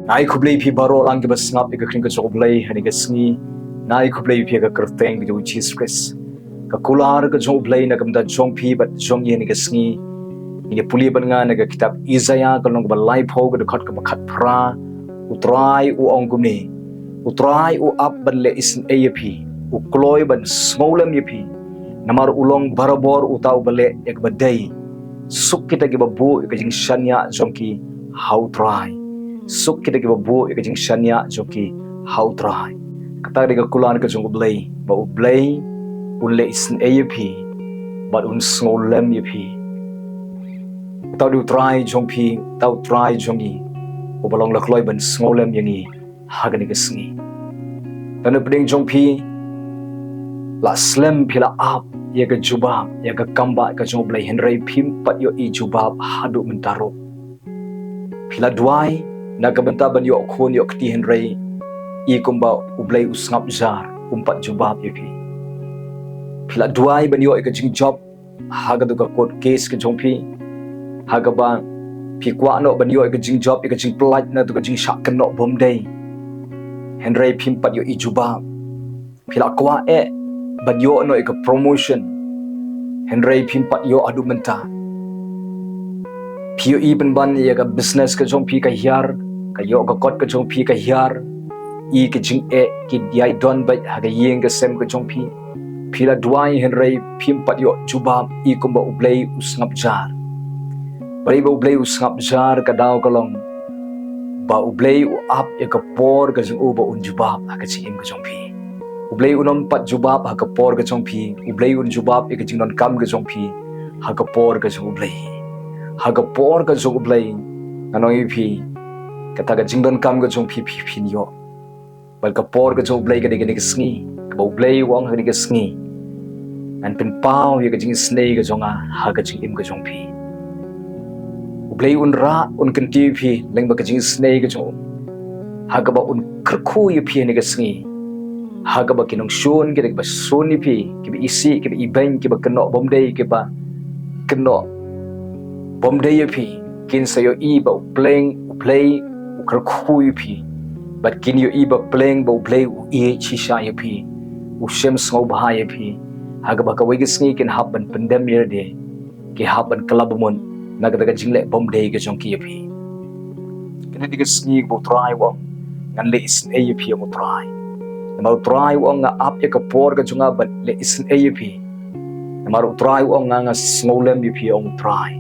nai khublei phi baro lang ke basngap ke kring ke choblei hani ke sngi nai khublei phi ke kerteng ke Jesus Christ ka kular ke joblei na kamda jong phi bat jong ye ni ke sngi ni puli ban nga na ke kitab Isaiah ka long ba lai pho ke khat ka khat phra utrai u ongumni utrai u up ban le isn AAP u kloi ban smolem yepi namar ulong barabor utau bale ek badai suk kita ke babu ke jing shanya jongki how try suk kita ke babu ke jing shanya jongki how try kata de kulan ke jong blei ba blei un le isn AAP ba un smolem yepi tau du try jongpi tau try jongi u balong lakloi ban smolem yangi hagani ke sngi tanu peding jongpi la slem phila up ya ka jubab ya ka kambah ka joblei henrei phim pat yo i jubab hadu mentaro phila dwai na ka benta ban yo khon yo kti henrei i kumba ublei usngap jar umpat jubab yepi phila dwai ban yo ka jing job haga du ka court case ka jongpi haga ba phi kwa no ban yo ka jing job ka jing plat na du ka jing shak kan no bom dei henrei phim pat yo i jubab phila kwa ban yo no ka promotion henrei phim pat yo adu menta phi yo i ban ban ya ka business ka jong phi ka hiar ka yo ka kot ka jong phi ka hiar i ka jing ki diai don ba ha ga yeng ka sem ka jong phi phila dwai henrei phim pat yo jubab i kumba ublei usngap jar bari ba ublei usngap jar ka daw ka long ba ublei u up ya ka por ka jing u ba un jubab ha ka chim ka jong phi ublei unom pat jubab ha ka por ka jong phi ublei un jubab ka jing non kam ka jong phi ha ka por ka jong ublei ha ka por ka jong ublei anoi phi kata ka jing don kam ka jong phi phin yo bal ka por ka jong ublei ka de ka sngi ka ublei wang ha ka sngi an pen pau ya ka jing snei ka jonga ha ka jing im ka jong phi ublei un ra un kan ti phi leng ba ka jing snei ka jong ha ka ba un krkhu yu phi ni ka sngi haga ba kinong shun ke ba suni phi ke ba isi ke ba ibeng ke ba keno bomdei ke ba keno bomdei phi kin sayo i ba pleng play ukrakhu phi but kin yo i ba pleng ba play u e chisha phi u shem sngewbha phi haga ba ka wai ke sngi kin haban pandem yer de ke haban kalabumon naga daga jingle bomdei ke jongki phi kin diga sngi bo try wa ngan le is e phi mo try mau try wong nga up ya ka por ka junga bat le isn AAP mau try wong nga smolem bi ong try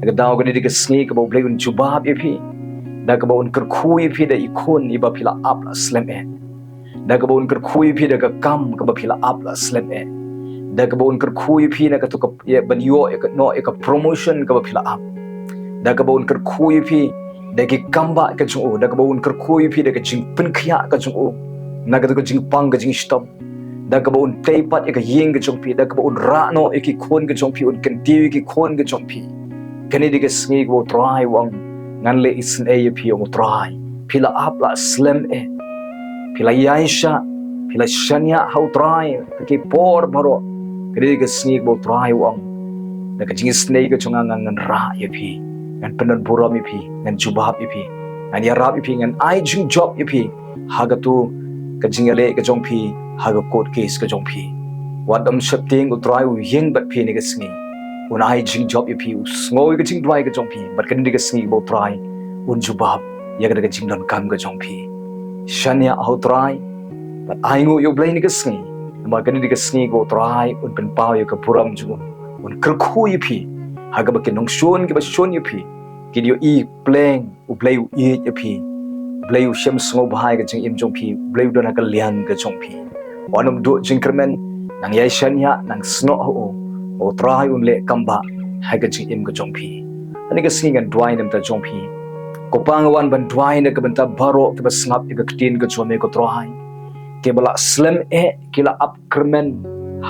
ga daw ga ni ka sngi ka bo blei un jubab bi da ka bo un kerkhu bi da ikon ni ba phila up la slem da ka bo un kerkhu bi da ka kam ka ba phila up la slem da ka bo un kerkhu bi na ka to ka ban yo ka no ka promotion ka ba phila up da ka bo un kerkhu bi da ki kambah ka chung da ka bo un kerkhu bi da ka jing pin khya ka chung naga ko jing pang ka jing shitom da ka ba un play pat ka yeng ka jong pi da ka ba un ra no ki khon ka jong pi un kan ti ki khon ka jong pi kani de ka sngi ko try wang ngan le isn AAP ong try phila up la slem phila yaisha phila shanya how try ki por baro kani de ka sngi ko try wang da ka jing snei ka chunga ngan ra pi ngan penan buram pi ngan jubab pi ngan yarab pi ngan ai jing job pi haga tu ka jingale ka jong phi haga court case ka jong phi wadam shapting utrai u yeng bat phi ni ka sngi un ai jing job phi u ngoi ka jing dwai ka jong phi bat kan ni ka sngi bo try un jubab ya ka jing don kam ka jong phi shania au try bat ai ngo yo blai ni ka sngi ma kan ni ka sngi go try un pen pau ya ka puram ju un krkhu phi haga ba ke nong shon ke ba shon phi ki yo i pleng u play u e phi blei u shem sngewbha ka jing im jong phi blei don ka liang ka jong phi wanum do jingkermen nang yai shanya nang sno ho o try un le kambah ha ka jing im ka jong phi ani ka sing an dwai nam ta jong phi ko pang wan ban dwai na ka ban ta baro ka ba snap ka ktin ka chome ko try ke bala slem kila up kermen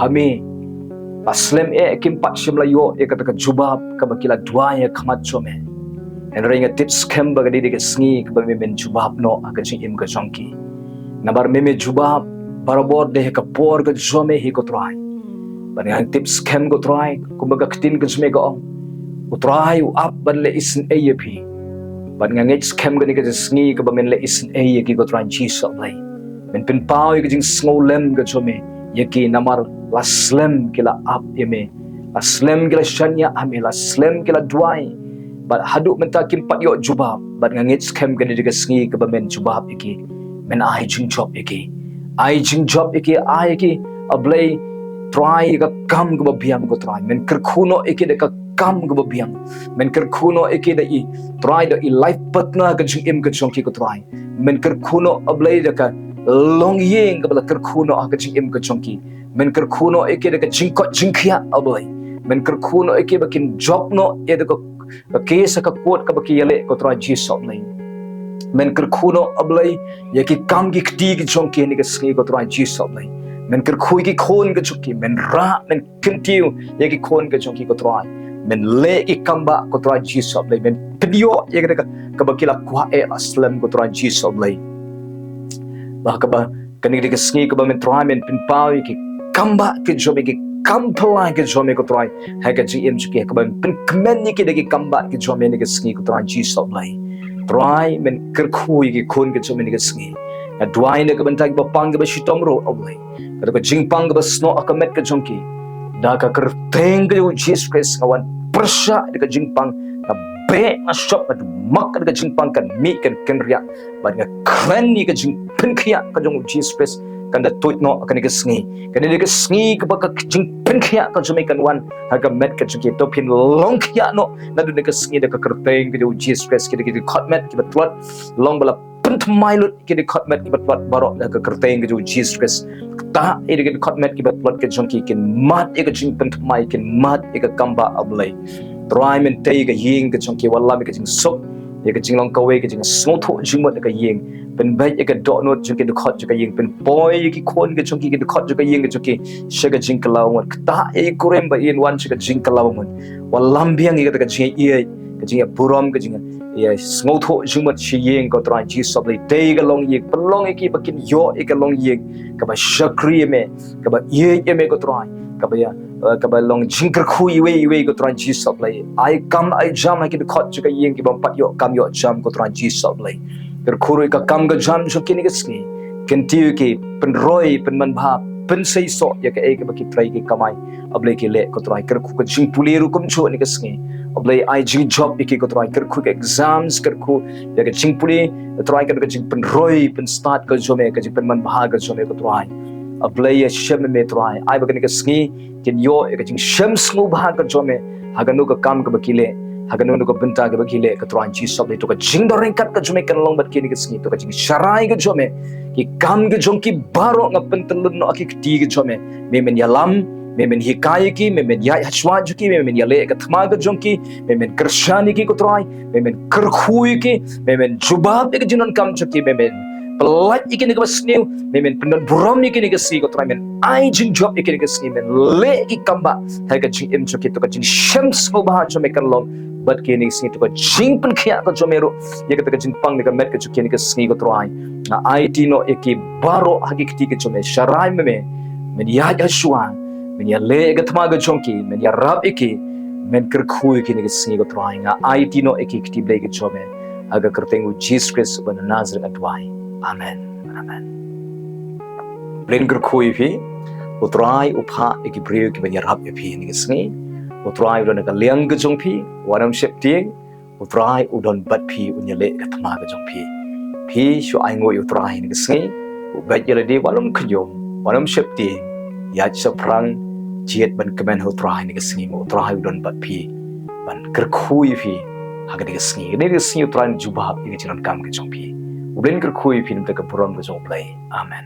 hami aslem kim pat shim la yo ka ta ka jubab ka ba kila dwai khamat chome en ringa tips kemba ga didi ka sngi ka ba men jubab no ka jing im ka jongki nabar me jubab barabor de ka por ka jome hi ko try ban yang tips kem ko try kumbaga ktin ka jme ka ong ko try u up ban le isn AAP But ngangit scam gani ka sngi ka ba men le is a yaki ko try Jesus Blei. Men pin pau yaki jing snolem ka chome yaki namar la slem kila up yeme. La slem kila shanya ame la slem kila dwai. But haduk menta kim pat yo jubab. But ngangit scam gani ka sngi ka ba men jubab yaki. Men ai jing job yaki. Ai jing job yaki ai yaki ablay try ka kam ka ba biam ko try. Men kerkuno yaki de ka kam ka ba biam. Men kerkuno yaki de I try the life partner ka jing im ka jong ki ko try. Men kerkuno ablay de ka long yeng ka bala kerkuno ka jing im ka jong ki. Men kerkuno yaki de ka jing ko jing khia ablay. Men kerkuno yaki ba kin job no e de ka case ka quote ka ba ki yale ko try Jesus nai. Men kerkuno ablay yaki kam ki kti ki jong ki ni ka sngi ko try Jesus nai. Men kerkhui ki khon ka chuki men ra men kintiu yaki khon ka jong ki ko try. Men le ki kambah ko try Jesus Blei. Men pedio yaki ka ba kila kwa e slem ko try Jesus Blei. Bah ka ba kani ka sngi ka ba men try men pin pau yaki kambah ki jom yaki kampala ki jom ko try ha ka GM chuki ka ba pin kmen yaki de ki kambah ki jom ni ka sngi ko try Jesus Blei. Try men kerkhui ki khon ki jom ni ka sngi. Dwai ne ka bantag ba pang ba shitom ro Blei. Ka jingpang ba sno akamet ka jom ki. Da ka kerteng ka Jesus Christ kawan persya ka jingpang ka be na shop ka mak ka jingpang kan mi kan kenria ba nga klan ni ka jingpen khia ka jong Jesus Christ kan da toit no kan ka sngi kan ni ka sngi ka ba ka jingpen khia ka jom kan wan ha ka met ka jing to phin long khia no na du ka sngi da ka kerteng ka Jesus Christ ki khot met ki ba tlot long bala penthmai lut ki khot met ki ba tlot barok da ka kerteng ka Jesus Christ ta e ke khot met ki ba tlot ka jong ki kin mat e ka jing penthmai kin mat e ka kambah ablay try men tay ka ying ka jong ki wala me ka jing sok e ka jing long ka we ka jing Snongpoh jing mot ka ying pen bai e ka do no jong ki khot ka ying pen boy ki khon ka jong ki khot ka ying ka jong ki she ka jing ka law mot ta e kurem ba in wan she ka jing ka law mot walam biang e ka jing e ka jing burom ka jing ya Snongpoh jing mot she ying ka try Jesus Blei tay ka long ying pelong e ki bakin yo e ka long ying ka ba shakri me ka ba ye e me ka try ka ba ya ka ba long jingker khu we ko try Jesus Blei I come I jam ki khot ka ying ki bam pat yo kam yo jam ko try Jesus Blei ker khuru ka kam ga jam so ki ni ka ski kentiu ki pen roi pen man bha pen sei so ya ka e ka ba ki try ki kamai ablei ki le ko try ker khu ka jing puli ru kum chu ni ka ski ablei I jing job ki ko try ker khu ka exams ker khu ya ka jing puli try ka jing pen roi pen start ka jo me ka jing pen man bha ka jo me ko try ablei ya shem me try I ba ka ni ka ski kin yo ka jing shem sngewbha ka jo me haganu ka kam ka ba ki le haganu no ka bynta ka ba ki le ka try Jesus Blei to ka jing do ring kat ka jo me kan long bat ki ni ka ski to ka jing sharai ka jo me ki kam ka jong ki baro nga pen telun no aki ti ka jo me men yalam men hikai ki men ya hachwa ki men ya le ka thma ka jong ki men krishani ki ko try men kerkhui ki men jubab ka jinon kam jo ki men pelat ikin ka snew men pendon burom ikin ka si ko try men ai jing job ikin ka si men le ki kambah ha ka jing im jo ki to ka jing shams ko ba jo me kan long bat ki ni si to ka jing pen khia ka jo mero ye ka jing pang ni ka met ka jo ki ni ka si ko try na IT no eki baro hakikti ka jo me sharai me men ya shwa men ya le ka thma ka jong ki men ya rab iki men kerkhui ki ni ka si ko try nga IT no eki kti blei ka jo me aga kertengu Jesus Christ ban Nazareth adwai Amen. Amen. Blen kerkhui phi utrai upha eki brio ki ban ya rab phi ni ka sngi utrai don ka liang ka jong phi wanam shep ting utrai udon bat phi unya le ka thma ka jong phi shu ai ngo utrai ni ka sngi ubat ya de walum khyom wanam shep ting ya chaprang jiet ban kemen utrai ni ka sngi mo utrai udon bat phi ban kerkhui phi ha ka sngi ne ka sngi utrai jubab ni ka jiran kam ka jong phi Ublen kerkhui phi nimta ka puram ka jong Blei. Amen.